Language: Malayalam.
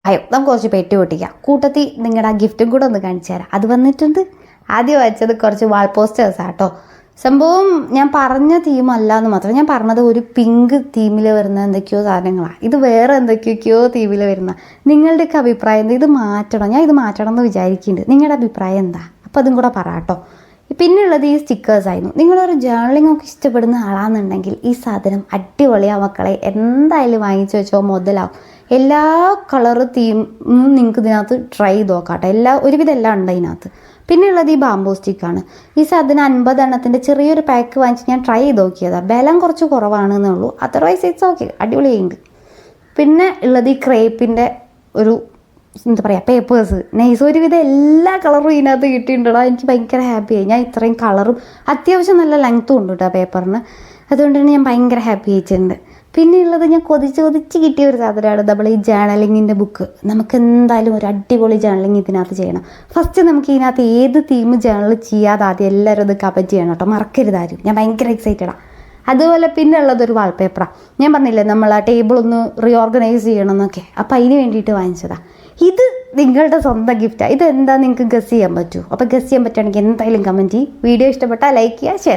അയ്യോ നമുക്ക് കുറച്ച് പെട്ടി പൊട്ടിക്കാം. കൂട്ടത്തിൽ നിങ്ങളുടെ ആ ഗിഫ്റ്റും കൂടെ ഒന്ന് കാണിച്ചു തരാം. അത് വന്നിട്ടുണ്ട്. ആദ്യം വെച്ചത് കുറച്ച് വാൾ പോസ്റ്റേഴ്സാണ് കേട്ടോ. സംഭവം ഞാൻ പറഞ്ഞ തീമല്ല എന്ന് മാത്രം. ഞാൻ പറഞ്ഞത് ഒരു പിങ്ക് തീമിൽ വരുന്ന എന്തൊക്കെയോ സാധനങ്ങളാണ്. ഇത് വേറെ എന്തൊക്കെയൊക്കെയോ തീമിൽ വരുന്ന. നിങ്ങളുടെയൊക്കെ അഭിപ്രായം എന്താ? ഇത് മാറ്റണം, ഞാൻ ഇത് മാറ്റണം എന്ന് വിചാരിക്കുന്നുണ്ട്. നിങ്ങളുടെ അഭിപ്രായം എന്താ? അപ്പോൾ അതും കൂടെ പറ കേട്ടോ. പിന്നെയുള്ളത് ഈ സ്റ്റിക്കേഴ്സായിരുന്നു. നിങ്ങളൊരു ജേർണലിംഗ് ഒക്കെ ഇഷ്ടപ്പെടുന്ന ആളാണെന്നുണ്ടെങ്കിൽ ഈ സാധനം അടിപൊളിയാണ് മക്കളെ. എന്തായാലും വാങ്ങിച്ചു വെച്ചോ, മുതലാവും. എല്ലാ കളർ തീമും നിങ്ങൾക്ക് ഇതിനകത്ത് ട്രൈ ചെയ്ത് നോക്കാം. ഒരുവിധം എല്ലാം ഉണ്ട് ഇതിനകത്ത്. പിന്നെയുള്ളത് ഈ ബാംബോ സ്റ്റിക്കാണ്. ഈ സാധനം 50 എണ്ണത്തിൻ്റെ ചെറിയൊരു പാക്ക് വാങ്ങിച്ച് ഞാൻ ട്രൈ ചെയ്ത് നോക്കിയതാണ്. ബലം കുറച്ച് കുറവാണെന്നേ ഉള്ളൂ. അതർവൈസ് ഇറ്റ്സ് ഓക്കെ, അടിപൊളിയുണ്ട്. പിന്നെ ഉള്ളത് ഈ ക്രേപ്പിൻ്റെ ഒരു എന്താ പറയുക, പേപ്പേഴ്സ് നൈസ്. ഒരുവിധം എല്ലാ കളറും ഇതിനകത്ത് കിട്ടിയിട്ടുണ്ടോ. എനിക്ക് ഭയങ്കര ഹാപ്പിയായി. ഞാൻ ഇത്രയും കളറും അത്യാവശ്യം നല്ല ലെങ്ത്തും ഉണ്ട് കേട്ടോ പേപ്പറിന്. അതുകൊണ്ട് തന്നെ ഞാൻ ഭയങ്കര ഹാപ്പി ആയിട്ടുണ്ട്. പിന്നെ ഉള്ളത് ഞാൻ കൊതിച്ച് കിട്ടിയ ഒരു സാധനമാണ് നമ്മൾ ഈ ജേർണലിങ്ങിൻ്റെ ബുക്ക്. നമുക്ക് എന്തായാലും ഒരു അടിപൊളി ജേർണലിങ് ഇതിനകത്ത് ചെയ്യണം. ഫസ്റ്റ് നമുക്ക് ഇതിനകത്ത് ഏത് തീം ജേർണൽ ചെയ്യാതെ ആദ്യം എല്ലാവരും ഇത് കമൻറ്റ് ചെയ്യണം കേട്ടോ, മറക്കരുതാരും. ഞാൻ ഭയങ്കര എക്സൈറ്റഡാണ്. അതുപോലെ പിന്നെ ഉള്ളതൊരു വാൾപേപ്പറാണ്. ഞാൻ പറഞ്ഞില്ലേ നമ്മൾ ആ ടേബിൾ ഒന്ന് റീഓർഗനൈസ് ചെയ്യണം എന്നൊക്കെ, അപ്പോൾ അതിന് വേണ്ടിയിട്ട് വാങ്ങിച്ചതാണ്. ഇത് നിങ്ങളുടെ സ്വന്തം ഗിഫ്റ്റാണ്. ഇതെന്താ നിങ്ങൾക്ക് ഗസ് ചെയ്യാൻ പറ്റുമോ? അപ്പോൾ ഗസ് ചെയ്യാൻ പറ്റുകയാണെങ്കിൽ എന്തായാലും കമൻറ്റ് ചെയ്യും. വീഡിയോ ഇഷ്ടപ്പെട്ടാൽ ലൈക്ക് ചെയ്യുക, ഷെയർ